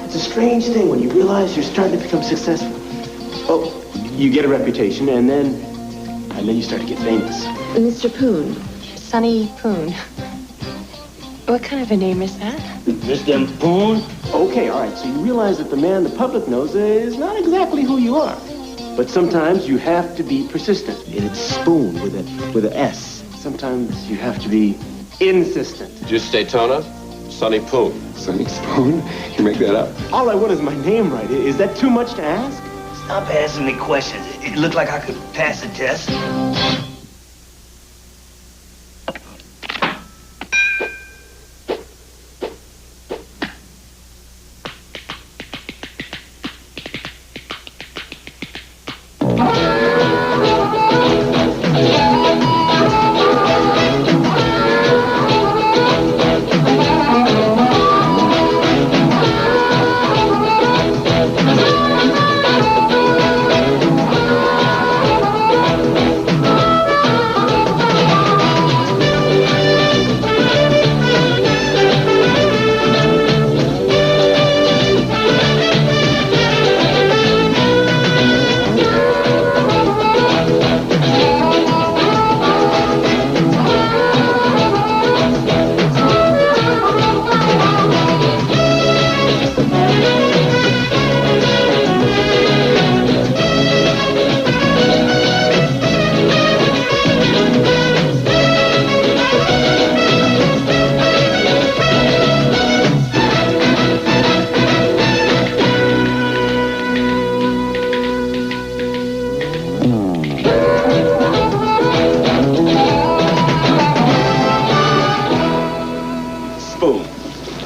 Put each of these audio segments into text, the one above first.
It's a strange thing when you realize you're starting to become successful. Oh, you get a reputation, and then you start to get famous. Mr. Poon. Sonny Spoon. What kind of a name is that? Mr. Poon? Okay, all right, so you realize that the man the public knows is not exactly who you are. But sometimes you have to be persistent. And it's Spoon with an S. Sometimes you have to be insistent. Just Daytona? Sonny Poon. Sonny Spoon? You make that up? All I want is my name right. Is that too much to ask? Stop asking me questions. It looked like I could pass the test.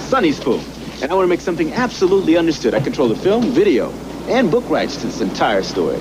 Sonny Spoon. And I want to make something absolutely understood. I control the film, video, and book rights to this entire story.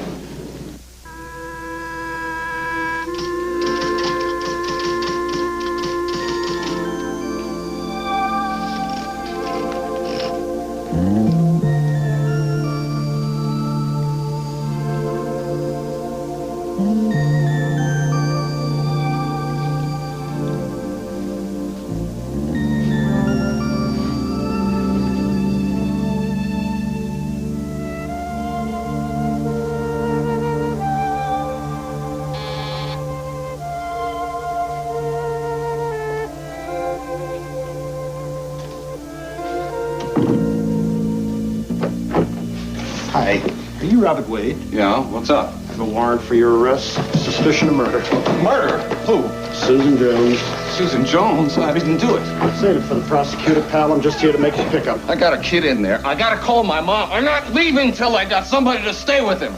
Hi. Are you Robert Wade? Yeah, what's up? I have a warrant for your arrest. Suspicion of murder. Murder? Who? Susan Jones. Susan Jones? I didn't do it. Save it for the prosecutor, pal. I'm just here to make a pickup. I got a kid in there. I gotta call my mom. I'm not leaving till I got somebody to stay with him.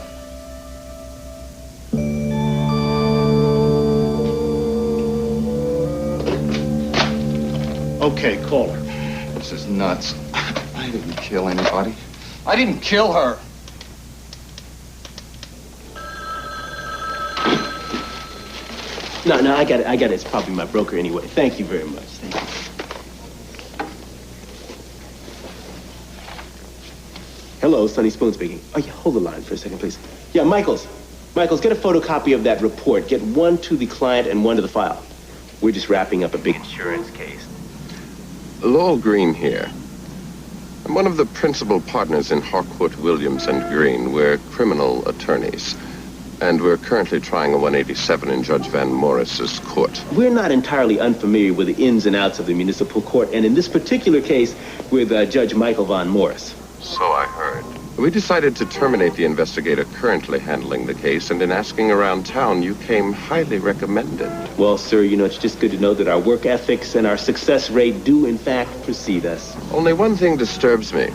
Okay, call her. This is nuts. I didn't kill anybody. I didn't kill her. No, I got it. It's probably my broker anyway. Thank you very much. Thank you. Hello, Sonny Spoon speaking. Oh, yeah, hold the line for a second, please. Yeah, Michaels, get a photocopy of that report. Get one to the client and one to the file. We're just wrapping up a big insurance case. Lowell Green here. I'm one of the principal partners in Harcourt, Williams & Green. We're criminal attorneys. And we're currently trying a 187 in Judge Van Morris's court. We're not entirely unfamiliar with the ins and outs of the municipal court, and in this particular case, with Judge Michael Von Morris. So I heard. We decided to terminate the investigator currently handling the case, and in asking around town, you came highly recommended. Well, sir, it's just good to know that our work ethics and our success rate do, in fact, precede us. Only one thing disturbs me.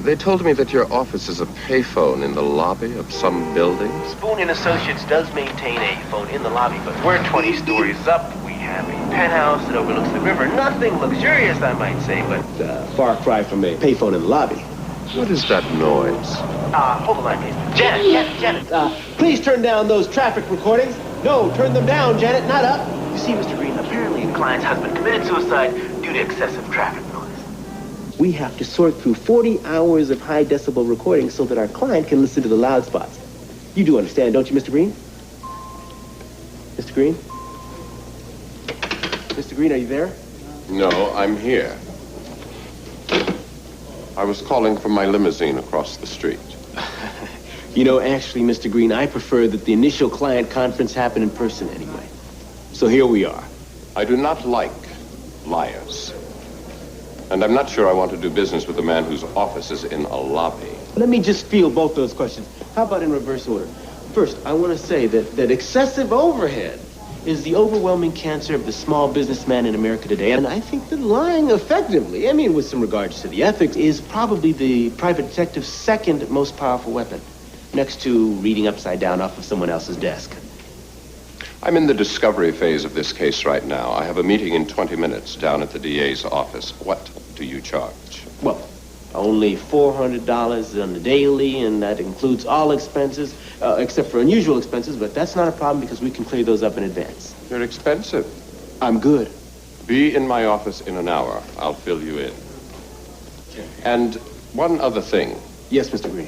They told me that your office is a payphone in the lobby of some building. Spoon and Associates does maintain a phone in the lobby, but we're 20 stories up. We have a penthouse that overlooks the river. Nothing luxurious, I might say, but far cry from a payphone in the lobby. What is that noise? Hold the line, please. Janet. Please turn down those traffic recordings. No, turn them down, Janet, not up. You see, Mr. Green, apparently the client's husband committed suicide due to excessive traffic noise. We have to sort through 40 hours of high decibel recordings so that our client can listen to the loud spots. You do understand, don't you, Mr. Green? Mr. Green? Mr. Green, are you there? No, I'm here. I was calling from my limousine across the street. You know, actually, Mr. Green, I prefer that the initial client conference happen in person anyway. So here we are. I do not like liars. And I'm not sure I want to do business with a man whose office is in a lobby. Let me just field both those questions. How about in reverse order? First, I want to say that excessive overhead is the overwhelming cancer of the small businessman in America today. And I think that lying effectively, I mean, with some regards to the ethics, is probably the private detective's second most powerful weapon, next to reading upside down off of someone else's desk. I'm in the discovery phase of this case right now. I have a meeting in 20 minutes down at the DA's office. What do you charge? Well, only $400 on the daily, and that includes all expenses, except for unusual expenses, but that's not a problem because we can clear those up in advance. They're expensive. I'm good. Be in my office in an hour. I'll fill you in. And one other thing. Yes, Mr. Green.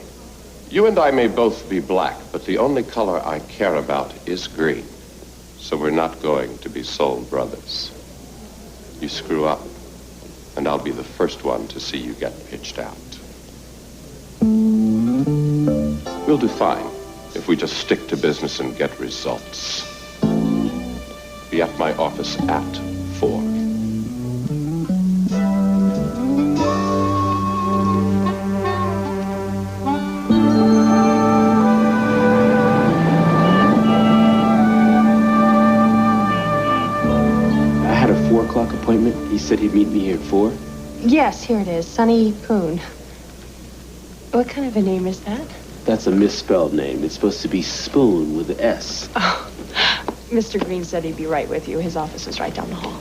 You and I may both be black, but the only color I care about is green. So we're not going to be soul brothers. You screw up, and I'll be the first one to see you get pitched out. We'll do fine if we just stick to business and get results. Be at my office at 4. Appointment. He said he'd meet me here at 4. Yes, here it is. Sonny Spoon. What kind of a name is that? That's a misspelled name. It's supposed to be Spoon with an S. Oh, Mr. Green said he'd be right with you. His office is right down the hall.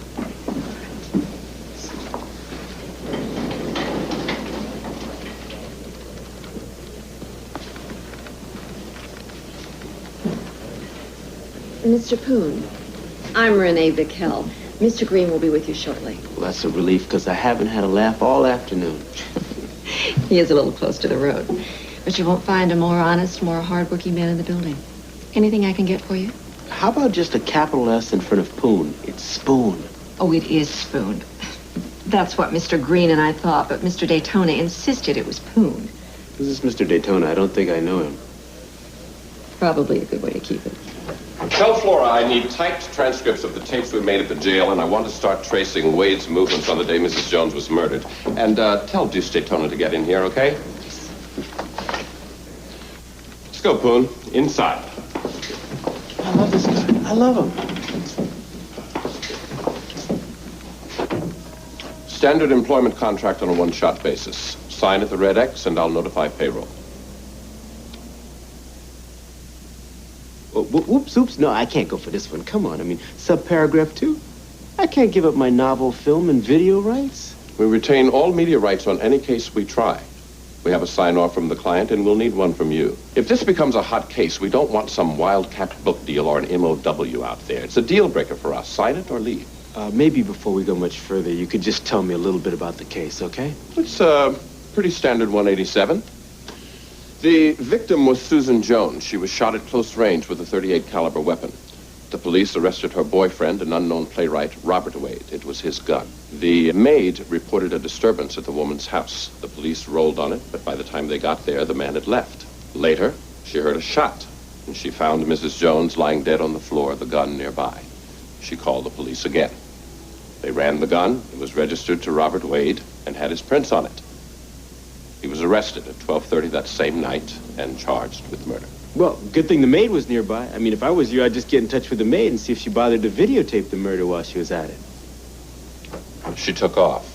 Mr. Poon, I'm Renee Bickel. Mr. Green will be with you shortly. Well, that's a relief, because I haven't had a laugh all afternoon. He is a little close to the road. But you won't find a more honest, more hardworking man in the building. Anything I can get for you? How about just a capital S in front of Poon? It's Spoon. Oh, it is Spoon. That's what Mr. Green and I thought, but Mr. Daytona insisted it was Poon. Who's this Mr. Daytona? I don't think I know him. Probably a good way to keep it. Tell Flora I need typed transcripts of the tapes we made at the jail, and I want to start tracing Wade's movements on the day Mrs. Jones was murdered. And tell Deuce Daytona to get in here, okay? Let's go, Poon. Inside. I love this guy. I love him. Standard employment contract on a one-shot basis. Sign at the red X, and I'll notify payroll. Whoops, oops. No, I can't go for this one. Come on. I mean, subparagraph 2. I can't give up my novel, film, and video rights. We retain all media rights on any case we try. We have a sign-off from the client, and we'll need one from you. If this becomes a hot case, we don't want some wildcat book deal or an MOW out there. It's a deal breaker for us. Sign it or leave. Maybe before we go much further, you could just tell me a little bit about the case, okay? It's pretty standard 187. The victim was Susan Jones. She was shot at close range with a .38 caliber weapon. The police arrested her boyfriend, an unknown playwright, Robert Wade. It was his gun. The maid reported a disturbance at the woman's house. The police rolled on it, but by the time they got there, the man had left. Later, she heard a shot, and she found Mrs. Jones lying dead on the floor, the gun nearby. She called the police again. They ran the gun. It was registered to Robert Wade and had his prints on it. He was arrested at 12:30 that same night and charged with murder. Well, good thing the maid was nearby. I mean, if I was you, I'd just get in touch with the maid and see if she bothered to videotape the murder while she was at it. She took off.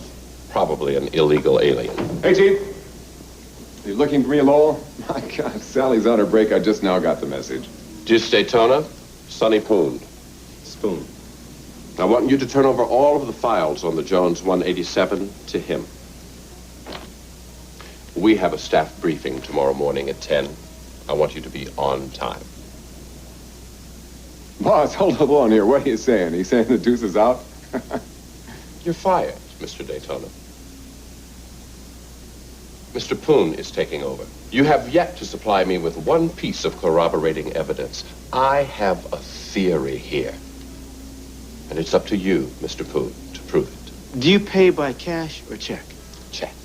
Probably an illegal alien. Hey, Chief. You looking for me, Lowell? My God, Sally's on her break. I just now got the message. Deuce Daytona, Sonny Spoon. Spoon. I want you to turn over all of the files on the Jones 187 to him. We have a staff briefing tomorrow morning at 10. I want you to be on time. Boss, hold on here. What are you saying? He's saying the Deuce is out? You're fired, Mr. Daytona. Mr. Poon is taking over. You have yet to supply me with one piece of corroborating evidence. I have a theory here. And it's up to you, Mr. Poon, to prove it. Do you pay by cash or check? Check.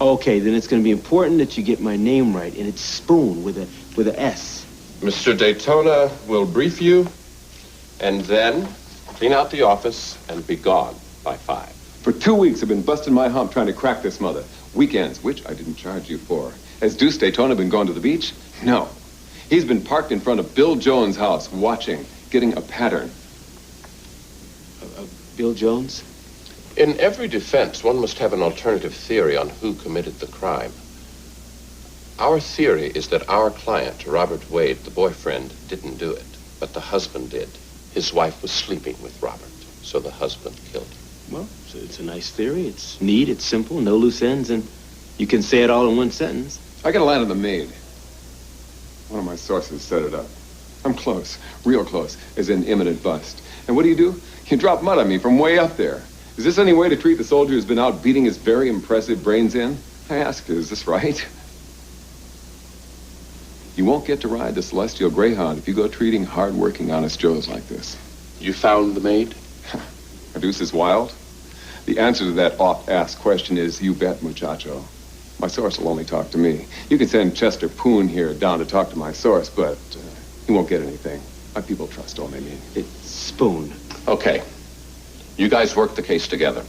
Okay, then it's going to be important that you get my name right, and it's Spoon with a S. Mr. Daytona will brief you, and then clean out the office and be gone by 5. For 2 weeks, I've been busting my hump trying to crack this mother. Weekends, which I didn't charge you for. Has Deuce Daytona been going to the beach? No. He's been parked in front of Bill Jones' house, watching, getting a pattern. Bill Jones? In every defense, one must have an alternative theory on who committed the crime. Our theory is that our client, Robert Wade, the boyfriend, didn't do it, but the husband did. His wife was sleeping with Robert, so the husband killed him. Well, it's a nice theory. It's neat, it's simple, no loose ends, and you can say it all in one sentence. I got a line on the maid. One of my sources set it up. I'm close, real close, as in imminent bust. And what do? You drop mud on me from way up there. Is this any way to treat the soldier who's been out beating his very impressive brains in? I ask, is this right? You won't get to ride the Celestial Greyhound if you go treating hard-working, honest Joes like this. You found the maid? Are Deuces wild? The answer to that oft-asked question is, you bet, muchacho. My source will only talk to me. You can send Chester Poon here down to talk to my source, but he won't get anything. My people trust all they mean. It's Spoon. Okay. You guys work the case together.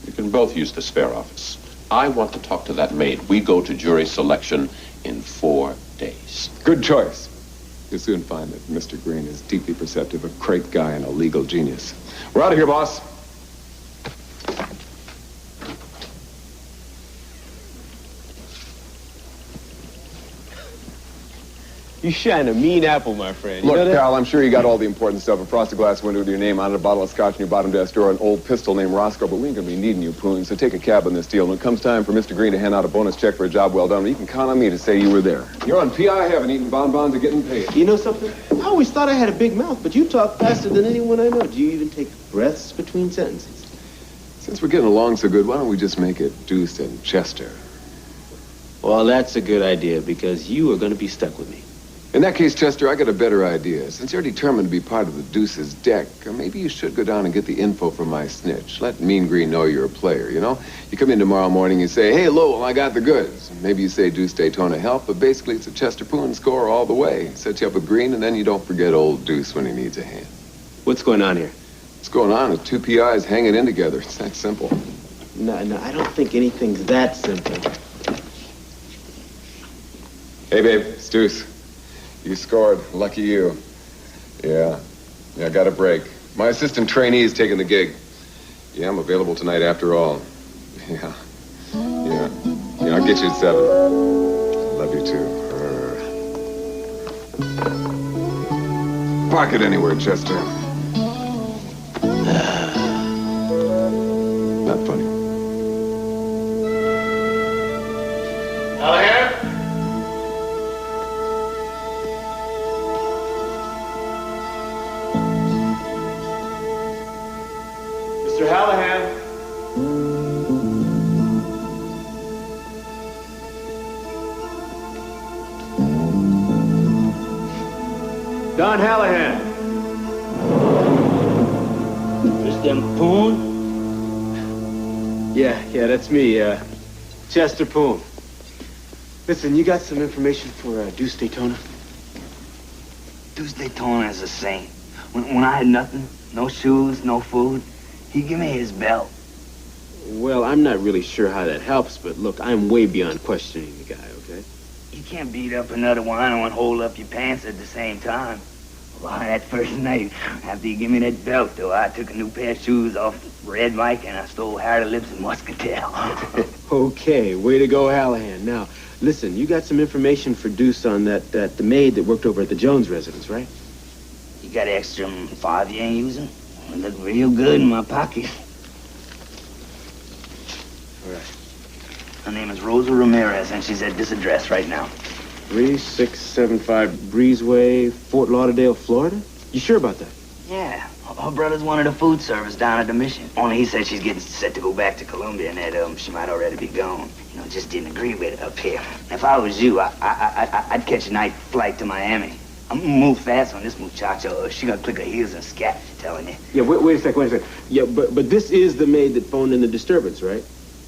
You can both use the spare office. I want to talk to that maid. We go to jury selection in 4 days. Good choice. You'll soon find that Mr. Green is deeply perceptive, a great guy, and a legal genius. We're out of here, boss. You shine a mean apple, my friend. Look, pal, I'm sure you got all the important stuff. A frosted glass window with your name on it, a bottle of scotch in your bottom desk drawer, an old pistol named Roscoe, but we ain't gonna be needing you, Poon, so take a cab on this deal. When it comes time for Mr. Green to hand out a bonus check for a job well done, you can count on me to say you were there. You're on PI heaven, eating bonbons and getting paid. You know something? I always thought I had a big mouth, but you talk faster than anyone I know. Do you even take breaths between sentences? Since we're getting along so good, why don't we just make it Deuce and Chester? Well, that's a good idea, because you are going to be stuck with me. In that case, Chester, I got a better idea. Since you're determined to be part of the Deuce's deck, maybe you should go down and get the info from my snitch. Let Mean Green know you're a player, you know? You come in tomorrow morning and say, hey, Lowell, I got the goods. Maybe you say Deuce Daytona help, but basically it's a Chester Poon score all the way. Set you up with Green, and then you don't forget old Deuce when he needs a hand. What's going on here? What's going on is 2 PIs hanging in together. It's that simple. No, I don't think anything's that simple. Hey, babe, it's Deuce. You scored. Lucky you. Yeah, I got a break. My assistant trainee is taking the gig. Yeah, I'm available tonight after all. Yeah, I'll get you at 7. Love you, too. Park it anywhere, Chester. Not funny. Mr. Hallahan. Don Hallahan. Mr. Poon? Yeah, that's me, Chester Poon. Listen, you got some information for Deuce Daytona? Deuce Daytona is a saint. When I had nothing, no shoes, no food, he give me his belt. Well, I'm not really sure how that helps, but look, I'm way beyond questioning the guy, okay? You can't beat up another wino and hold up your pants at the same time. Well, that first night, after you give me that belt, though, I took a new pair of shoes off Red Mike and I stole Harry Lips and Muscatel. Okay, way to go, Hallahan. Now, listen, you got some information for Deuce on the maid that worked over at the Jones residence, right? You got extra 5 you ain't using? It look real good in my pocket. All right. Her name is Rosa Ramirez, and she's at this address right now. 3675 Breezeway, Fort Lauderdale, Florida? You sure about that? Yeah, her brother's one of the food service down at the mission. Only he said she's getting set to go back to Columbia and that she might already be gone. You know, just didn't agree with it up here. If I was you, I'd catch a night flight to Miami. I'm gonna move fast on this muchacho, or she gonna click her heels and scat, telling you. Yeah, wait a second. Yeah, but this is the maid that phoned in the disturbance, right?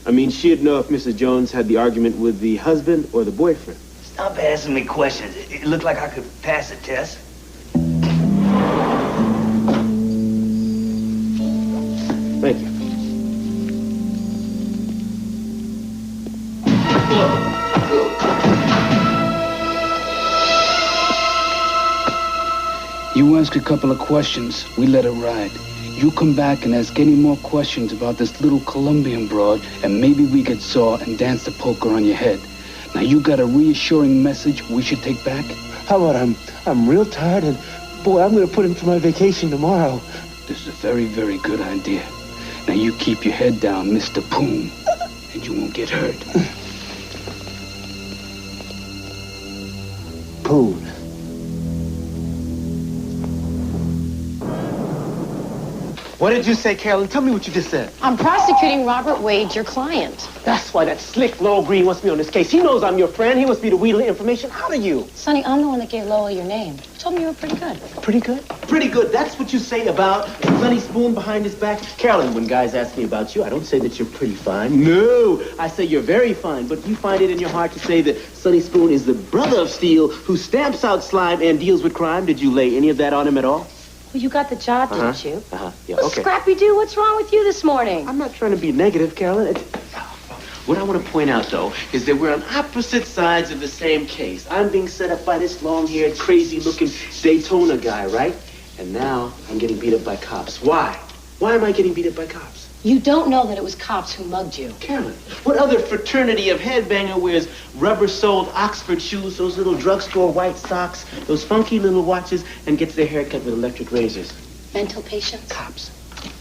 I mean, she'd know if Mrs. Jones had the argument with the husband or the boyfriend. Stop asking me questions. It looked like I could pass the test. Thank you. You ask a couple of questions, we let it ride. You come back and ask any more questions about this little Colombian broad, and maybe we get sore and dance the poker on your head. Now, you got a reassuring message we should take back? How about I'm real tired and, boy, I'm going to put in for my vacation tomorrow. This is a very, very good idea. Now, you keep your head down, Mr. Poon, and you won't get hurt. Poon. What did you say, Carolyn? Tell me what you just said. I'm prosecuting Robert Wade, your client. That's why that slick Lowell Green wants me on this case. He knows I'm your friend. He wants me to wheedle information out of you. Sonny, I'm the one that gave Lowell your name. You told me you were pretty good. Pretty good? Pretty good. That's what you say about Sonny Spoon behind his back. Carolyn, when guys ask me about you, I don't say that you're pretty fine. No, I say you're very fine. But you find it in your heart to say that Sonny Spoon is the brother of steel who stamps out slime and deals with crime. Did you lay any of that on him at all? Well, you got the job, didn't you? Yeah, Well, okay. Scrappy-Doo, what's wrong with you this morning? I'm not trying to be negative, Carolyn. What I want to point out, though, is that we're on opposite sides of the same case. I'm being set up by this long-haired, crazy-looking Daytona guy, right? And now I'm getting beat up by cops. Why? Why am I getting beat up by cops? You don't know that it was cops who mugged you. Carolyn, what other fraternity of headbanger wears rubber-soled Oxford shoes, those little drugstore white socks, those funky little watches, and gets their hair cut with electric razors? Mental patients? Cops.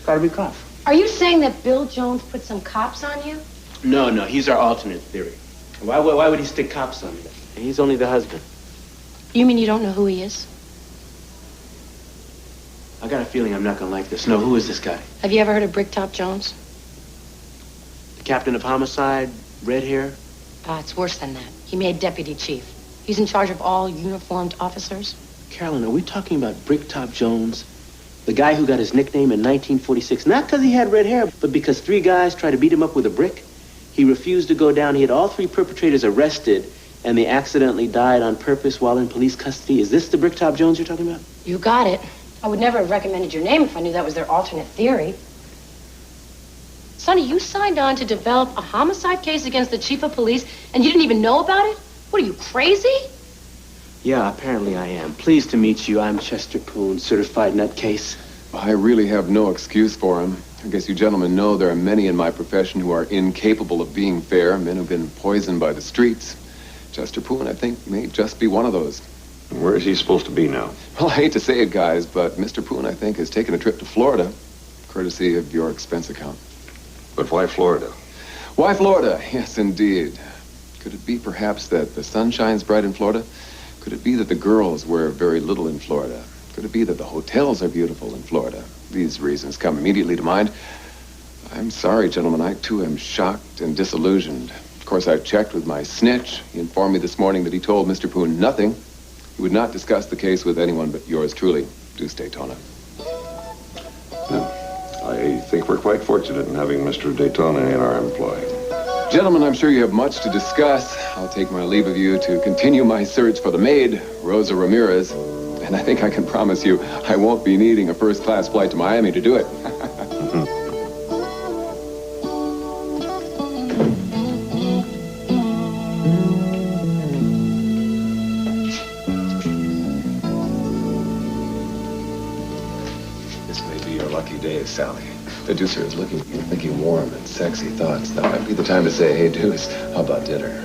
Gotta be cops. Are you saying that Bill Jones put some cops on you? No, he's our alternate theory. Why would he stick cops on me? He's only the husband. You mean you don't know who he is? I got a feeling I'm not gonna like this. No, who is this guy? Have you ever heard of Bricktop Jones? The captain of homicide, red hair? It's worse than that. He made deputy chief. He's in charge of all uniformed officers. Carolyn, are we talking about Bricktop Jones? The guy who got his nickname in 1946, not because he had red hair, but because 3 guys tried to beat him up with a brick? He refused to go down. He had all 3 perpetrators arrested, and they accidentally died on purpose while in police custody. Is this the Bricktop Jones you're talking about? You got it. I would never have recommended your name if I knew that was their alternate theory. Sonny, you signed on to develop a homicide case against the chief of police, and you didn't even know about it? What, are you crazy? Yeah, apparently I am. Pleased to meet you. I'm Chester Poon, certified nutcase. Well, I really have no excuse for him. I guess you gentlemen know there are many in my profession who are incapable of being fair, men who've been poisoned by the streets. Chester Poon, I think, may just be one of those. Where is he supposed to be now? Well, I hate to say it, guys, but Mr. Poon, I think, has taken a trip to Florida, courtesy of your expense account. But why Florida? Why Florida? Yes, indeed. Could it be, perhaps, that the sun shines bright in Florida? Could it be that the girls wear very little in Florida? Could it be that the hotels are beautiful in Florida? These reasons come immediately to mind. I'm sorry, gentlemen. I, too, am shocked and disillusioned. Of course, I checked with my snitch. He informed me this morning that he told Mr. Poon nothing. He would not discuss the case with anyone but yours truly, Deuce Daytona. I think we're quite fortunate in having Mr. Daytona in our employ. Gentlemen, I'm sure you have much to discuss. I'll take my leave of you to continue my search for the maid, Rosa Ramirez. And I think I can promise you I won't be needing a first-class flight to Miami to do it. This may be your lucky day, Sally. The Deucer is looking warm and sexy thoughts. That might be the time to say, hey, Deuce, how about dinner?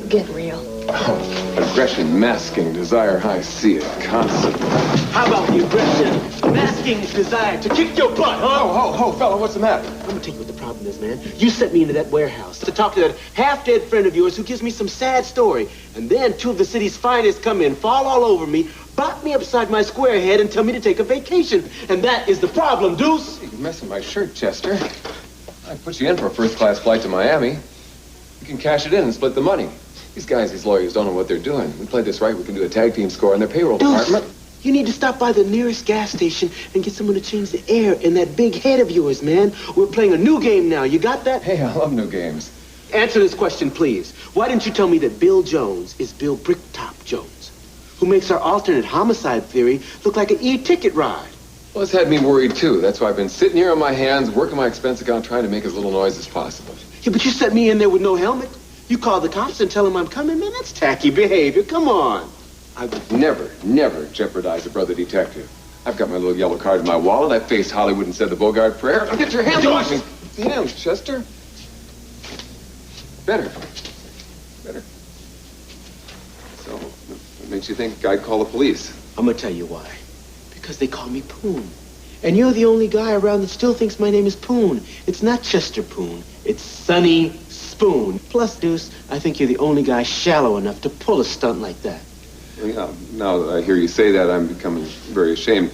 Get real. Oh, aggression, masking, desire, I see it constantly. How about the aggression, masking desire to kick your butt, huh? Oh, fella, what's the matter? I'm gonna tell you what the problem is, man. You sent me into that warehouse to talk to that half-dead friend of yours who gives me some sad story. And then 2 of the city's finest come in, fall all over me, bop me upside my square head and tell me to take a vacation. And that is the problem, Deuce. Hey, you're messing my shirt, Chester. I put you in for a first-class flight to Miami. You can cash it in and split the money. These guys, these lawyers, don't know what they're doing. We play this right, we can do a tag team score in their payroll department. You need to stop by the nearest gas station and get someone to change the air in that big head of yours, man. We're playing a new game now. You got that? Hey, I love new games. Answer this question, please. Why didn't you tell me that Bill Jones is Bill Bricktop Jones, who makes our alternate homicide theory look like an e-ticket ride? Well, it's had me worried, too. That's why I've been sitting here on my hands, working my expense account, trying to make as little noise as possible. Yeah, but you set me in there with no helmet. You call the cops and tell them I'm coming, man. That's tacky behavior. Come on. I would never jeopardize a brother detective. I've got my little yellow card in my wallet. I faced Hollywood and said the Bogart prayer. Now get your hands off me. Damn, Chester. Better. So, what makes you think I'd call the police? I'm gonna tell you why. Because they call me Poon. And you're the only guy around that still thinks my name is Poon. It's not Chester Poon. It's Sonny Spoon. Plus, Deuce, I think you're the only guy shallow enough to pull a stunt like that. Yeah, now that I hear you say that, I'm becoming very ashamed.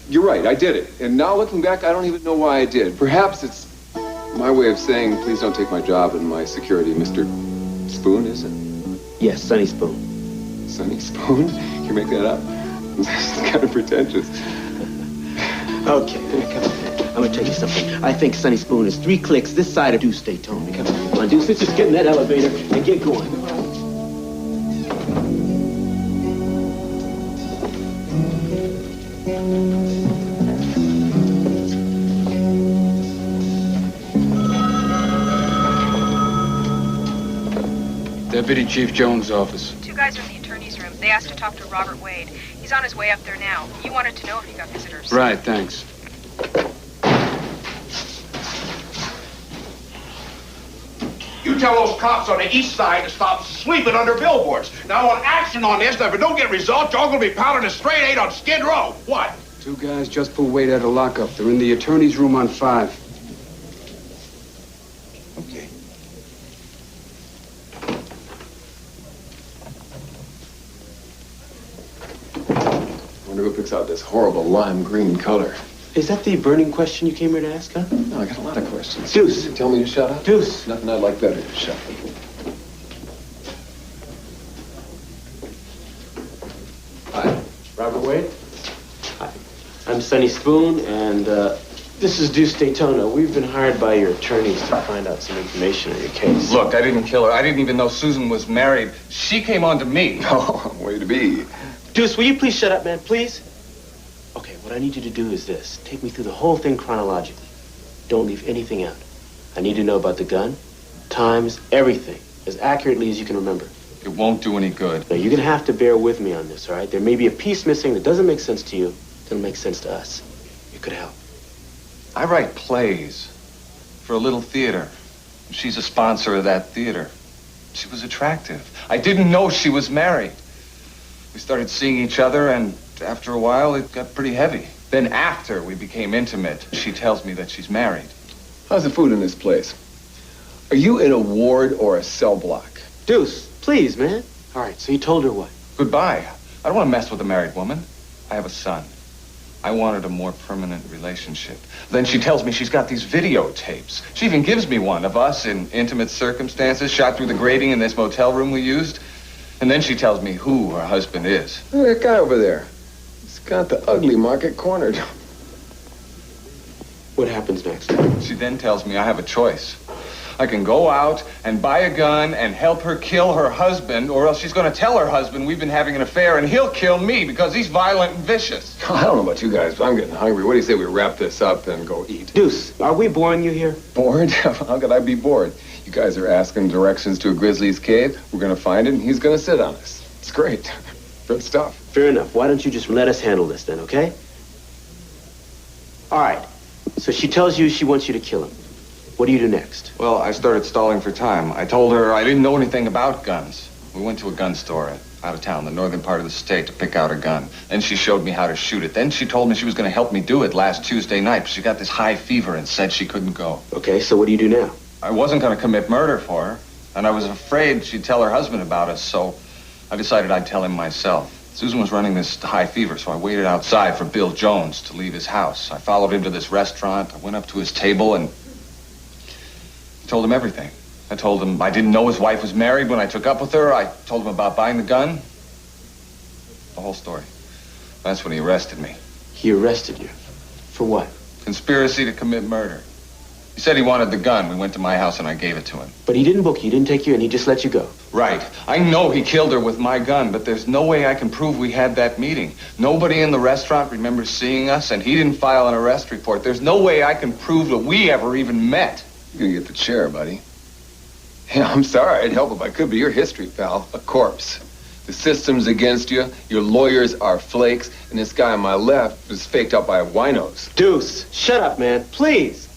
You're right, I did it. And now looking back, I don't even know why I did. Perhaps it's my way of saying, please don't take my job and my security, Mr. Spoon, is it? Yes, Sonny Spoon. Sonny Spoon? You make that up? It's kind of pretentious. Okay, come on. I'm gonna tell you something. I think Sonny Spoon is 3 clicks this side of Deuce Daytona. Come on, Deuce, let's just get in that elevator and get going. Deputy Chief Jones' office. 2 guys are in the attorney's room. They asked to talk to Robert Wade. He's on his way up there now. You wanted to know if he got visitors. Right, thanks. You tell those cops on the east side to stop sleeping under billboards. Now, on action on this, if it don't get resolved, y'all gonna be pounding a straight 8 on Skid Row. What? 2 guys just pulled Wade out of lockup. They're in the attorney's room on 5. Okay. Wonder who picks out this horrible lime green color. Is that the burning question you came here to ask, huh? No, I got a lot of questions. Deuce. You tell me to shut up? Deuce. Nothing I'd like better to shut up. Hi. Robert Wade? Hi. I'm Sonny Spoon, and this is Deuce Daytona. We've been hired by your attorneys to find out some information on your case. Look, I didn't kill her. I didn't even know Susan was married. She came on to me. Oh, way to be. Deuce, will you please shut up, man, please? Okay, what I need you to do is this. Take me through the whole thing chronologically. Don't leave anything out. I need to know about the gun, times, everything, as accurately as you can remember. It won't do any good. Now, you're gonna have to bear with me on this, all right? There may be a piece missing that doesn't make sense to you, that'll make sense to us. It could help. I write plays for a little theater. She's a sponsor of that theater. She was attractive. I didn't know she was married. We started seeing each other, and after a while, it got pretty heavy. Then after we became intimate, she tells me that she's married. How's the food in this place? Are you in a ward or a cell block? Deuce, please, man. All right, so you told her what? Goodbye. I don't want to mess with a married woman. I have a son. I wanted a more permanent relationship. Then she tells me she's got these videotapes. She even gives me one of us in intimate circumstances, shot through the grating in this motel room we used. And then she tells me who her husband is. Look at that guy over there. He's got the ugly market cornered. What happens next? She then tells me I have a choice. I can go out and buy a gun and help her kill her husband, or else she's going to tell her husband we've been having an affair and he'll kill me because he's violent and vicious. I don't know about you guys, but I'm getting hungry. What do you say we wrap this up and go eat? Deuce, are we boring you here? Bored? How could I be bored? You guys are asking directions to a grizzly's cave. We're going to find it and he's going to sit on us. It's great. Good stuff. Fair enough. Why don't you just let us handle this then, okay? All right. So she tells you she wants you to kill him. What do you do next? Well, I started stalling for time. I told her I didn't know anything about guns. We went to a gun store out of town, the northern part of the state, to pick out a gun. Then she showed me how to shoot it. Then she told me she was going to help me do it last Tuesday night, but she got this high fever and said she couldn't go. Okay, so what do you do now? I wasn't going to commit murder for her, and I was afraid she'd tell her husband about us, so I decided I'd tell him myself. Susan was running this high fever, so I waited outside for Bill Jones to leave his house. I followed him to this restaurant. I went up to his table and told him everything. I told him I didn't know his wife was married when I took up with her. I told him about buying the gun. The whole story. That's when he arrested me. He arrested you? For what? Conspiracy to commit murder. He said he wanted the gun. We went to my house and I gave it to him. But he didn't book you, he didn't take you in, he just let you go. Right. I know he killed her with my gun, but there's no way I can prove we had that meeting. Nobody in the restaurant remembers seeing us, and he didn't file an arrest report. There's no way I can prove that we ever even met. You're gonna get the chair, buddy. Yeah, I'm sorry. I'd help if I could, but your history, pal, a corpse. The system's against you, your lawyers are flakes, and this guy on my left was faked out by winos. Deuce, shut up, man, please.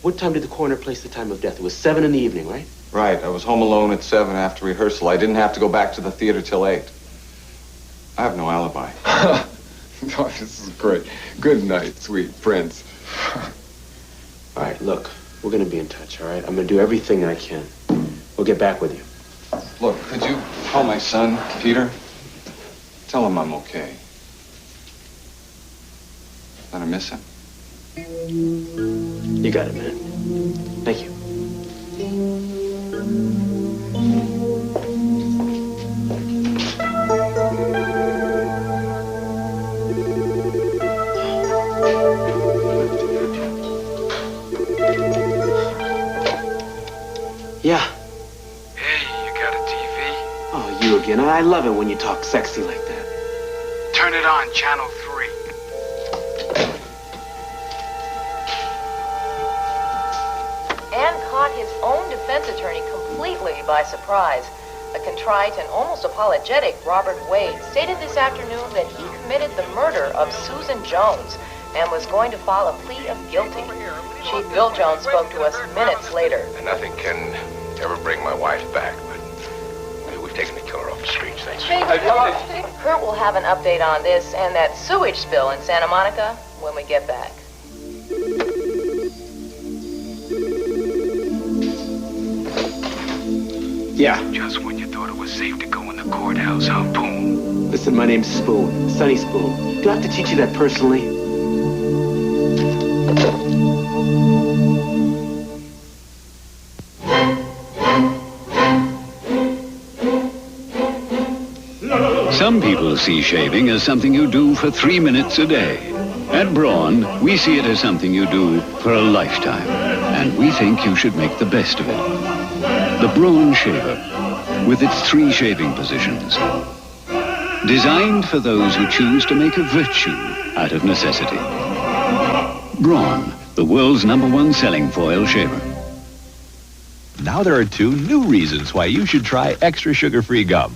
What time did the coroner place the time of death? It was 7 in the evening, right? Right. I was home alone at 7 after rehearsal. I didn't have to go back to the theater till 8. I have no alibi. Oh, this is great. Good night, sweet prince. All right, look, we're gonna be in touch, all right? I'm gonna do everything I can. We'll get back with you. Look, could you call my son, Peter? Tell him I'm okay. That I miss him. You got it, man. Thank you. Yeah. Hey, you got a TV? Oh, you again. I love it when you talk sexy like that. Turn it on, channel 3. And caught his own defense attorney completely by surprise. The contrite and almost apologetic Robert Wade stated this afternoon that he committed the murder of Susan Jones and was going to file a plea of guilty. Chief Bill Jones spoke to us minutes later. Nothing can ever bring my wife back, but we've taken the killer off the streets, thanks. Kurt will have an update on this and that sewage spill in Santa Monica when we get back. Yeah. Just when you thought it was safe to go in the courthouse, huh, Boom? Listen, my name's Spoon, Sonny Spoon. Do I have to teach you that personally? Some people see shaving as something you do for 3 minutes a day. At Braun, we see it as something you do for a lifetime. And we think you should make the best of it. The Braun Shaver, with its 3 shaving positions. Designed for those who choose to make a virtue out of necessity. Braun, the world's #1 selling foil shaver. Now there are 2 new reasons why you should try extra sugar-free gum.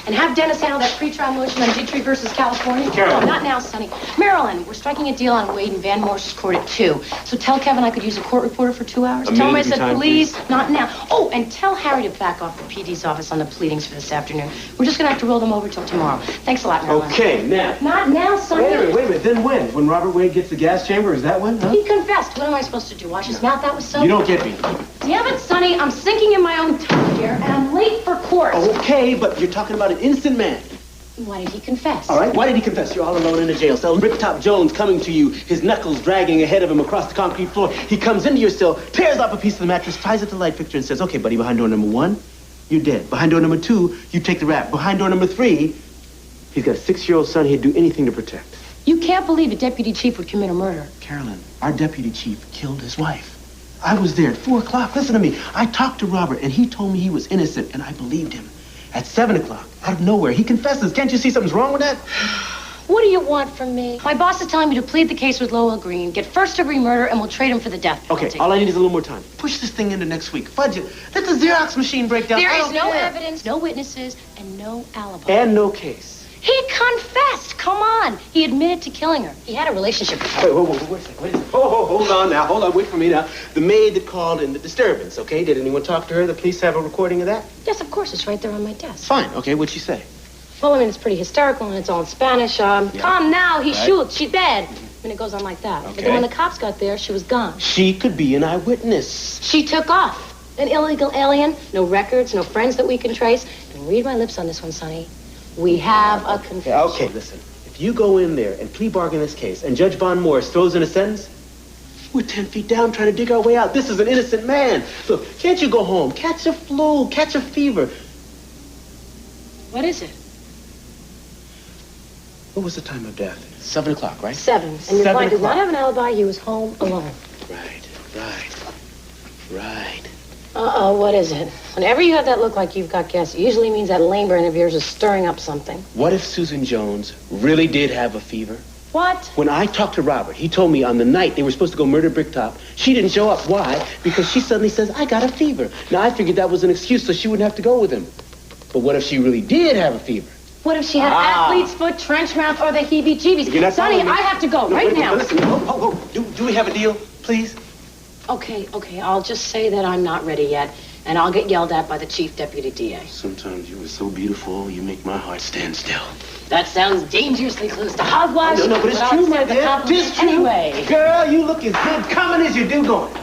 And have Dennis handle that pre-trial motion on Gentry versus California. Carolyn. No, not now, Sonny. Maryland, we're striking a deal on Wade and Van Morse's court at 2. So tell Kevin I could use a court reporter for 2 hours. Tell him I said, please, not now. Oh, and tell Harry to back off the PD's office on the pleadings for this afternoon. We're just going to have to roll them over till tomorrow. Thanks a lot, Maryland. Okay, now. Not now, Sonny. Wait a minute. Then when? When Robert Wade gets the gas chamber? Is that when? Huh? He confessed. What am I supposed to do? Wash his mouth out with soap? You don't get me. Damn it, Sonny. I'm sinking in my own time here, and I'm late for court. Okay, but you're talking about an innocent man. Why did he confess? All right, why did he confess? You're all alone in a jail cell. Riptop Jones coming to you, his knuckles dragging ahead of him across the concrete floor. He comes into your cell, tears off a piece of the mattress, ties it to the light fixture, and says, okay, buddy, behind door number 1, you're dead. Behind door number 2, you take the rap. Behind door number 3, he's got a 6-year-old son he'd do anything to protect. You can't believe a deputy chief would commit a murder. Carolyn, our deputy chief killed his wife. I was there at 4 o'clock. Listen to me. I talked to Robert, and he told me he was innocent, and I believed him. At 7 o'clock, out of nowhere, he confesses. Can't you see something's wrong with that? What do you want from me? My boss is telling me to plead the case with Lowell Green, get first-degree murder, and we'll trade him for the death penalty. Okay, all I need is a little more time. Push this thing into next week. Fudge it. Let the Xerox machine break down. There is no evidence, no witnesses, and no alibi. And no case. He confessed. Come on. He admitted to killing her. He had a relationship with her. Wait a second. What is it? Hold on now. Hold on. Wait for me now. The maid that called in the disturbance, okay? Did anyone talk to her? The police have a recording of that? Yes, of course. It's right there on my desk. Fine. Okay, what'd she say? Well, I mean, it's pretty hysterical, and it's all in Spanish. Calm now. He shoots. She's dead. And it goes on like that. Okay. But then when the cops got there, she was gone. She could be an eyewitness. She took off. An illegal alien. No records, no friends that we can trace. And read my lips on this one, Sonny. We have a confession. Okay, listen. If if you go in there and plea bargain this case, and Judge Von Morris throws in a sentence, we're 10 feet down trying to dig our way out. This is an innocent man. Look, can't you go home, catch a flu, catch a fever? What is it? What was the time of death? 7 o'clock, right? 7. And your 7 client did not o'clock. have an alibi. He was home alone. Right. Uh-oh, what is it? Whenever you have that look like you've got gas, it usually means that lame brain of yours is stirring up something. What if Susan Jones really did have a fever? What? When I talked to Robert, he told me on the night they were supposed to go murder Bricktop, she didn't show up. Why? Because she suddenly says, I got a fever. Now, I figured that was an excuse so she wouldn't have to go with him. But what if she really did have a fever? What if she had athlete's foot, trench mouth, or the heebie-jeebies? You're not Sonny, following me. I have to go right wait, now. Listen, do we have a deal, please? Okay, I'll just say that I'm not ready yet, and I'll get yelled at by the chief deputy DA. Sometimes you are so beautiful, you make my heart stand still. That sounds dangerously close to hogwash. No, but it's true, my dear. It's true. Anyway. Girl, you look as good coming as you do going.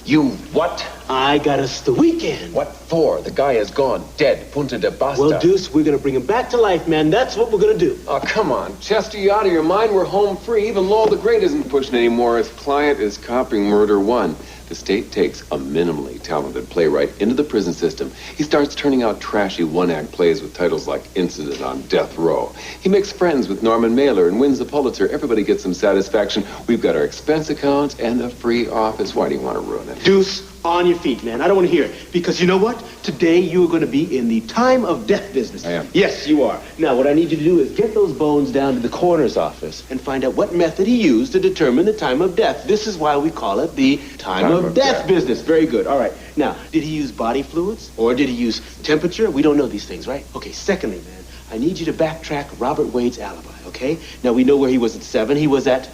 You what? I got us the weekend. What for? The guy is gone, dead, punta de basta. Well, Deuce, we're gonna bring him back to life, man. That's what we're gonna do. Oh, come on. Chester, you out of your mind? We're home free. Even Lowell the Great isn't pushing anymore. His client is copying Murder 1. The state takes a minimally talented playwright into the prison system. He starts turning out trashy one-act plays with titles like Incident on Death Row. He makes friends with Norman Mailer and wins the Pulitzer. Everybody gets some satisfaction. We've got our expense accounts and a free office. Why do you want to ruin it? Deuce, on your feet, man. I don't want to hear it. Because you know what? Today you are going to be in the time of death business. I am. Yes, you are. Now, what I need you to do is get those bones down to the coroner's office and find out what method he used to determine the time of death. This is why we call it the time of death business. Very good. All right. Now, did he use body fluids or did he use temperature? We don't know these things, right? Okay, secondly, man, I need you to backtrack Robert Wade's alibi, okay? Now, we know where he was at 7. He was at...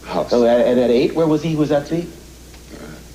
House. Oh, and at 8, where was he? He was at the...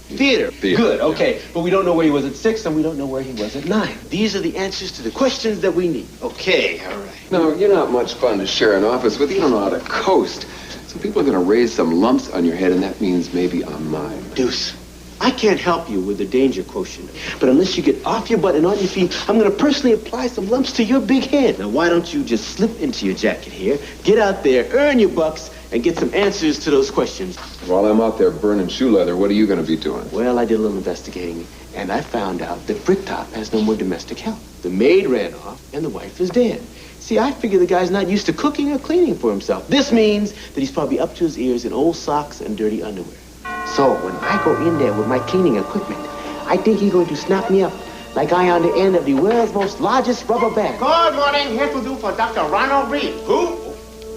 Theater. Good, okay. But we don't know where he was at 6, and we don't know where he was at 9. These are the answers to the questions that we need. Okay, all right. No, you're not much fun to share an office with. You don't know how to coast. So people are going to raise some lumps on your head, and that means maybe on mine. Deuce, I can't help you with the danger quotient. But unless you get off your butt and on your feet, I'm going to personally apply some lumps to your big head. Now, why don't you just slip into your jacket here, get out there, earn your bucks, and get some answers to those questions. While I'm out there burning shoe leather, what are you going to be doing? Well, I did a little investigating, and I found out that Bricktop has no more domestic help. The maid ran off, and the wife is dead. See, I figure the guy's not used to cooking or cleaning for himself. This means that he's probably up to his ears in old socks and dirty underwear. So when I go in there with my cleaning equipment, I think he's going to snap me up like I on the end of the world's most largest rubber band. Good morning. Here to do for Dr. Ronald Reed. Who?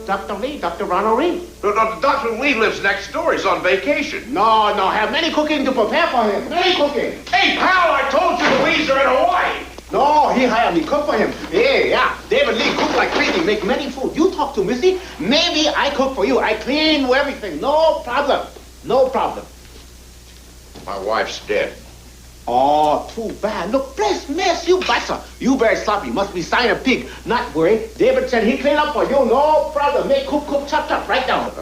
Dr. Reed, Dr. Ronald Reed. Dr. Lee lives next door. He's on vacation. No, have many cooking to prepare for him. Many cooking. Hey, pal, I told you the Lees are in Hawaii. No, he hired me cook for him. Yeah. David Lee cook like crazy, make many food. You talk to Missy. Maybe I cook for you. I clean everything. No problem. My wife's dead. Oh, too bad. Look, bless mess, you bastard. You very sloppy. Must be sign a pig. Not worry. David said he clean up for you. No problem. Make cook, chop, right down.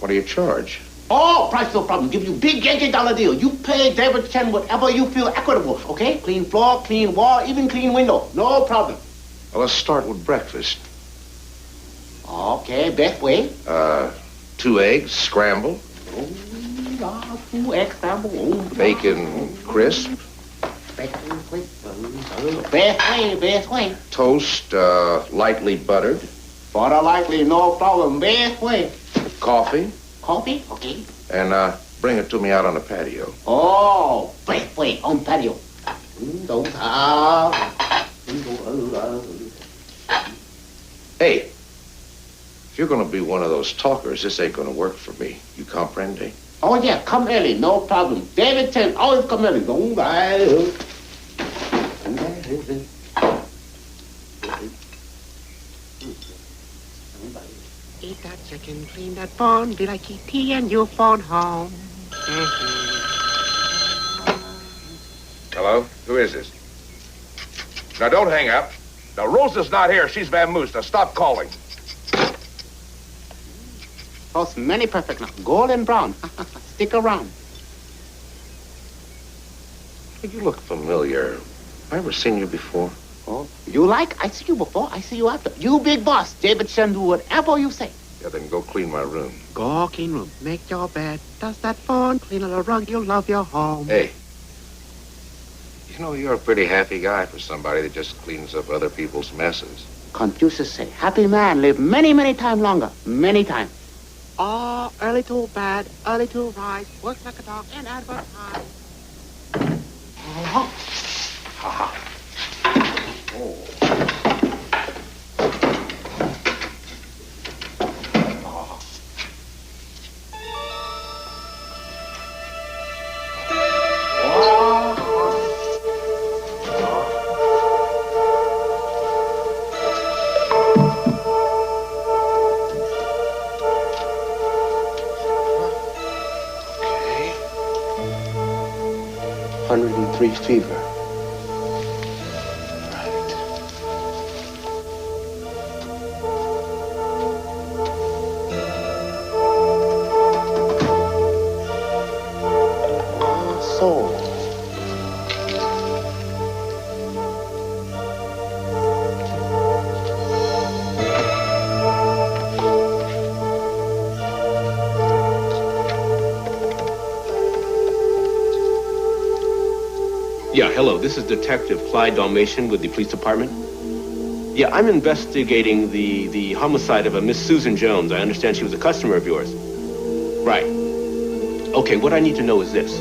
What do you charge? Oh, price no problem. Give you big Yankee dollar deal. You pay David Chen whatever you feel equitable, okay? Clean floor, clean wall, even clean window. No problem. Well, let's start with breakfast. Okay, best way. 2 eggs, scrambled. 2 eggs scrambled. Bacon crisp. Best way. Toast, lightly buttered. Butter lightly, no problem. Best way. Coffee. Coffee? Okay. And bring it to me out on the patio. Oh, best way on patio. Hey, if you're going to be one of those talkers, this ain't going to work for me. You comprende? Oh, yeah, come early, no problem. David Chen always come early. Don't lie. Eat that chicken, clean that bone, be like E.T. and you'll phone home. Hello? Who is this? Now, don't hang up. Now, Rosa's not here. She's vamoosed. Now, stop calling. Toast many perfect now. Golden brown. Stick around. You look familiar. Have I ever seen you before? Oh, you like? I see you before, I see you after. You big boss. David Chen, do whatever you say. Yeah, then go clean my room. Go clean room. Make your bed. Dust that phone. Clean a little rug. You'll love your home. Hey. You know, you're a pretty happy guy for somebody that just cleans up other people's messes. Confucius say, happy man live many, many times longer. Many times. Oh, early to bed, early to rise. Work like a dog and advertise. Ha ha. Oh. Okay. 103 fever. Yeah, hello. This is Detective Clyde Dalmatian with the police department. Yeah, I'm investigating the homicide of a Miss Susan Jones. I understand she was a customer of yours. Right. Okay, what I need to know is this.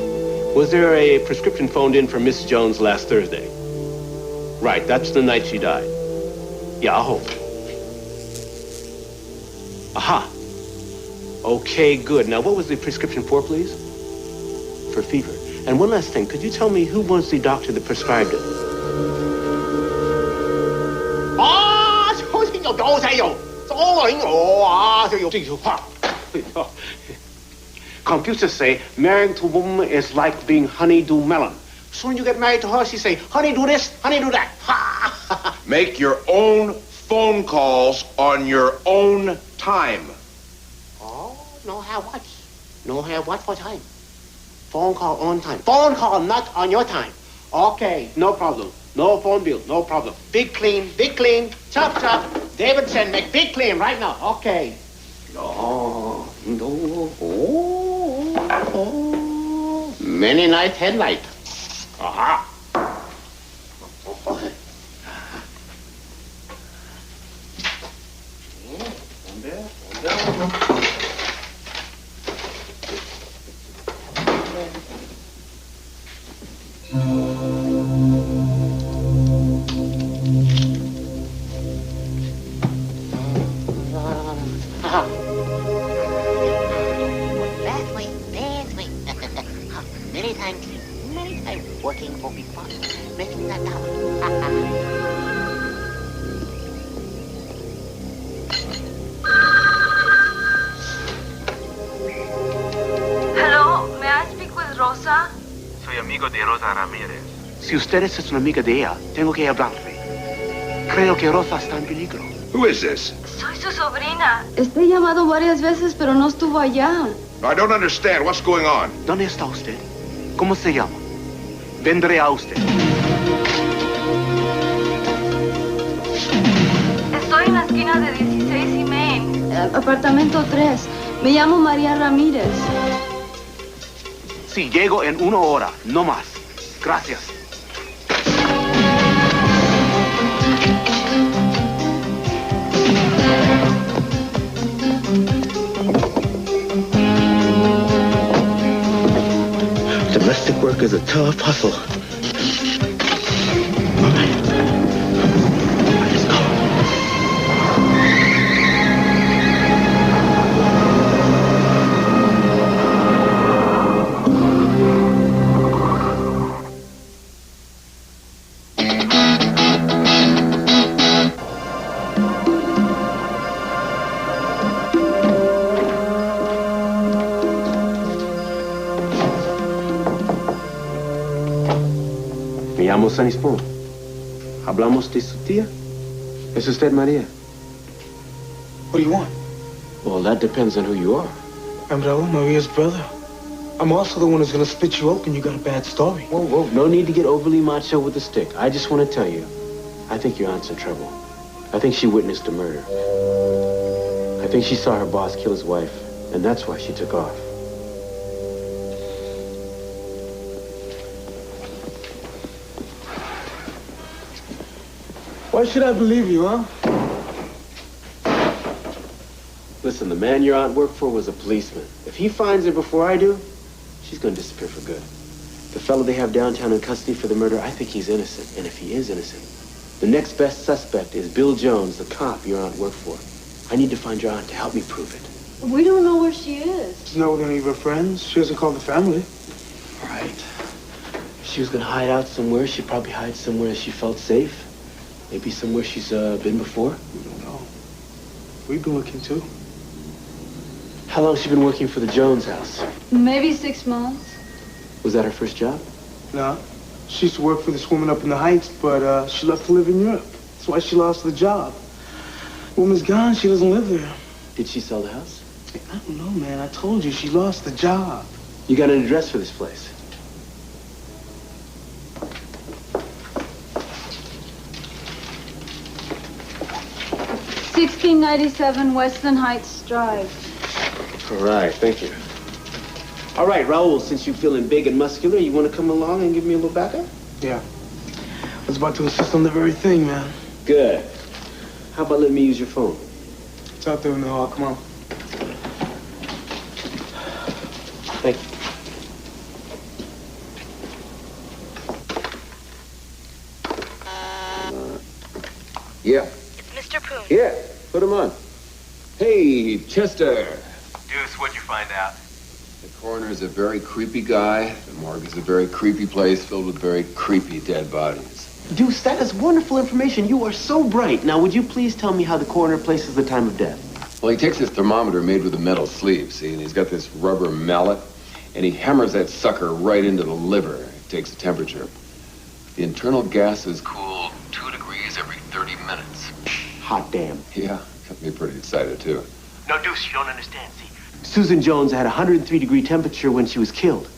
Was there a prescription phoned in for Miss Jones last Thursday? Right, that's the night she died. Yeah, I'll hold. Aha. Okay, good. Now, what was the prescription for, please? For fever. And one last thing, could you tell me who was the doctor that prescribed it? Confucius say, marrying to a woman is like being honeydew melon. Soon you get married to her, she say, honey do this, honey do that. Make your own phone calls on your own time. Oh, no have what? No have what for time? Phone call on time. Phone call not on your time. Okay, no problem. No phone bill, no problem. Big clean, chop, chop. David said make big clean right now. Okay. No. Oh. Many night headlight. Aha. Many times working for big boss, making that dollar. Hello, may I speak with Rosa? Soy amigo de Rosa Ramírez. Si usted es una amiga de ella, tengo que hablarle. Creo que Rosa está en peligro. Who is this? Soy su sobrina. He llamado varias veces, pero no estuvo allá. I don't understand. What's going on? ¿Dónde está usted? ¿Cómo se llama? Vendré a usted. Estoy en la esquina de 16 y Main. Apartamento 3. Me llamo María Ramírez. Sí, llego en 1 hora, no más. Gracias. Domestic work is a tough hustle. Me llamo Sonny Spoon. ¿Hablamos de su tía? ¿Es usted María? What do you want? Well, that depends on who you are. I'm Raul, Maria's brother. I'm also the one who's gonna split you open. You got a bad story. Whoa, no need to get overly macho with the stick. I just want to tell you, I think your aunt's in trouble. I think she witnessed a murder. I think she saw her boss kill his wife, and that's why she took off. Why should I believe you, huh? Listen, the man your aunt worked for was a policeman. If he finds her before I do, she's gonna disappear for good. The fellow they have downtown in custody for the murder, I think he's innocent. And if he is innocent, the next best suspect is Bill Jones, the cop your aunt worked for. I need to find your aunt to help me prove it. We don't know where she is. She's not with any of her friends. She hasn't called the family. Right. If she was gonna hide out somewhere, she'd probably hide somewhere she felt safe. Maybe somewhere she's been before. We don't know. We've been looking too. How long has she been working for the Jones house? Maybe 6 months. Was that her first job? No. She used to work for this woman up in the Heights, but she left to live in Europe. That's why she lost the job. Woman's gone. She doesn't live there. Did she sell the house? I don't know, man. I told you, she lost the job. You got an address for this place? $1697 Westland Heights Drive. All right, thank you. All right, Raul, since you're feeling big and muscular, you want to come along and give me a little backup? Yeah. I was about to insist on the very thing, man. Good. How about letting me use your phone? It's out there in the hall. Come on. Thank you. Yeah. Mr. Poon. Yeah. Put him on. Hey, Chester. Deuce, what'd you find out? The coroner's a very creepy guy. The morgue is a very creepy place filled with very creepy dead bodies. Deuce, that is wonderful information. You are so bright. Now, would you please tell me how the coroner places the time of death? Well, he takes his thermometer made with a metal sleeve, see, and he's got this rubber mallet, and he hammers that sucker right into the liver. It takes the temperature. The internal gases cool 2 degrees every 30 minutes. Hot damn. Yeah, got me pretty excited, too. No, Deuce, you don't understand. See, Susan Jones had a 103-degree temperature when she was killed.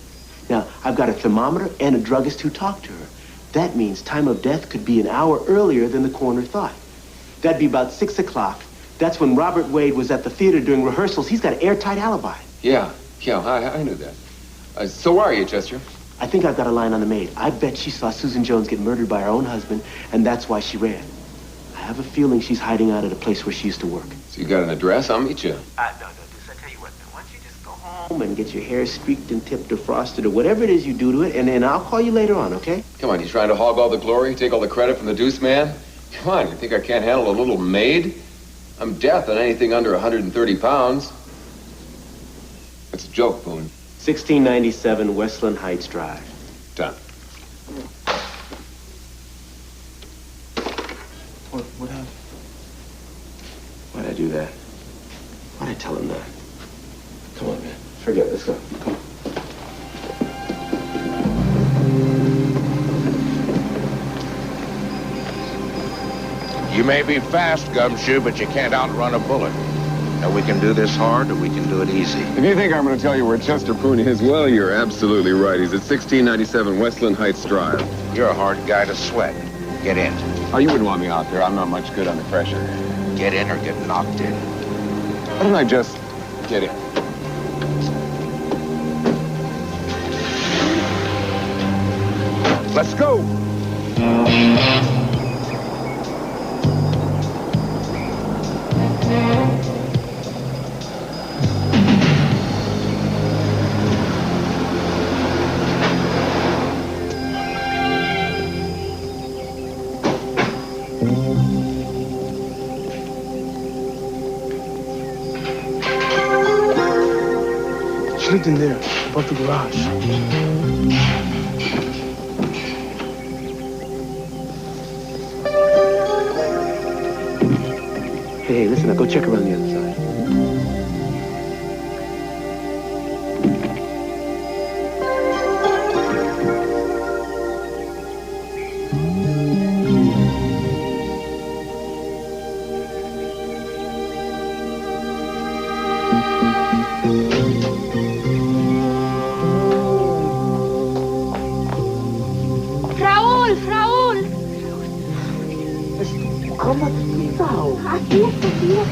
Now, I've got a thermometer and a druggist who talked to her. That means time of death could be an hour earlier than the coroner thought. That'd be about 6 o'clock. That's when Robert Wade was at the theater during rehearsals. He's got an airtight alibi. Yeah, I knew that. So where are you, Chester? I think I've got a line on the maid. I bet she saw Susan Jones get murdered by her own husband, and that's why she ran. I have a feeling she's hiding out at a place where she used to work. So you got an address? I'll meet you. No, Deuce, I tell you what, man. Why don't you just go home And get your hair streaked and tipped or frosted or whatever it is you do to it, and then I'll call you later on, okay? Come on, you trying to hog all the glory, take all the credit from the Deuce man? Come on, you think I can't handle a little maid? I'm death on anything under 130 pounds. It's a joke, Boone. 1697 Westland Heights Drive. Done. What happened? Why'd I do that? Why'd I tell him that? Come on, man. Forget it. Let's go. Come on. You may be fast, Gumshoe, but you can't outrun a bullet. Now, we can do this hard, or we can do it easy. If you think I'm going to tell you where Chester Poon is, well, you're absolutely right. He's at 1697 Westland Heights Drive. You're a hard guy to sweat. Get in. Oh, you wouldn't want me out there. I'm not much good under pressure. Get in or get knocked in. Why don't I just get in? Let's go. She lived in there, above the garage. Hey, listen, I'll go check around the other side. Raúl, Raúl. ¿Cómo no? Aquí es, aquí es.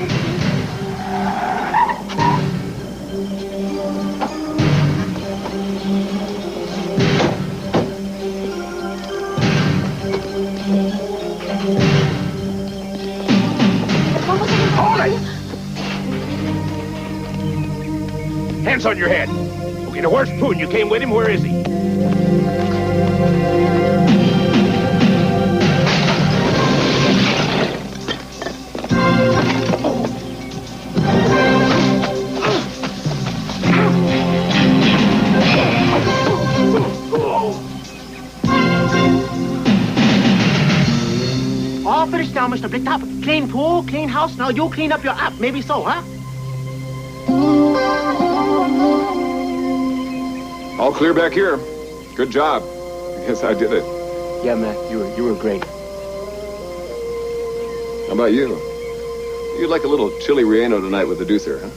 Hold it! Hands on your head. Okay, now where's Spoon? You came with him. Where is he? All finished now, Mr. Blacktop. Clean pool, clean house. Now you clean up your app. Maybe so, huh? All clear back here. Good job. Yes, I did it. Yeah, man, you were great. How about you? You'd like a little chili relleno tonight with the Deucer, huh?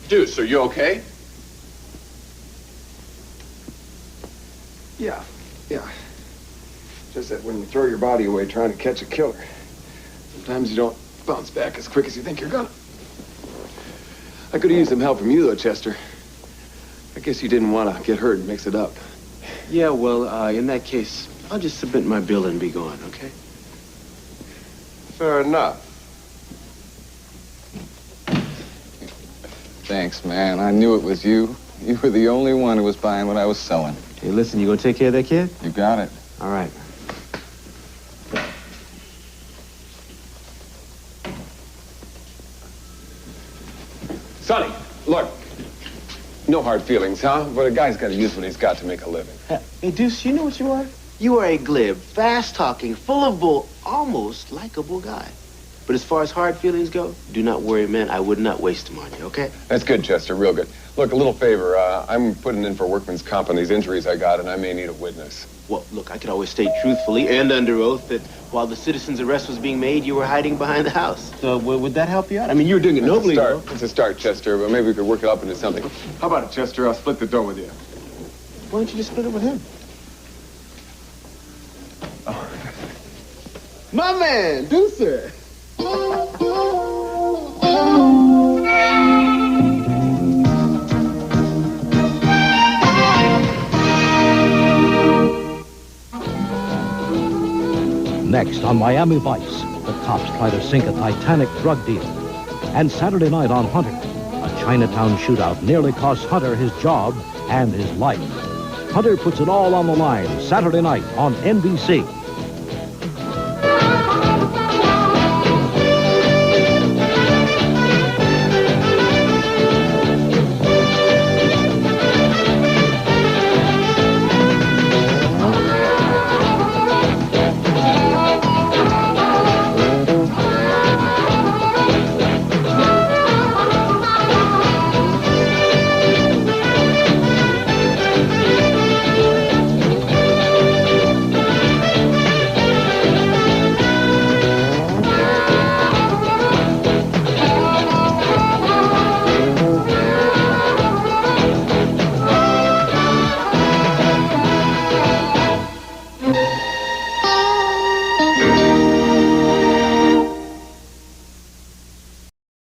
Deuce, are you okay? Yeah. Just that when you throw your body away trying to catch a killer, sometimes you don't bounce back as quick as you think you're gonna. I could have used some help from you, though, Chester. I guess you didn't want to get hurt and mix it up. Yeah, well, in that case, I'll just submit my bill and be gone, okay? Fair enough. Thanks, man. I knew it was you. You were the only one who was buying what I was selling. Hey, listen, you gonna take care of that kid? You got it. All right. Sonny, look. No hard feelings, huh? But a guy's got to use what he's got to make a living. Hey, Deuce, you know what you are? You are a glib, fast-talking, full of bull, almost likable guy. But as far as hard feelings go, do not worry, man. I would not waste them on you, okay? That's good, Chester, real good. Look, a little favor. I'm putting in for workman's comp on these injuries I got, and I may need a witness. Well, look, I could always state truthfully and under oath that while the citizen's arrest was being made, you were hiding behind the house. So would that help you out? I mean, you were doing it nobly, though. It's a start, Chester, but maybe we could work it up into something. How about it, Chester? I'll split the dough with you. Why don't you just split it with him? Oh. My man, Deucer. Next on Miami Vice, the cops try to sink a Titanic drug deal. And Saturday night on Hunter, a Chinatown shootout nearly costs Hunter his job and his life. Hunter puts it all on the line Saturday night on NBC.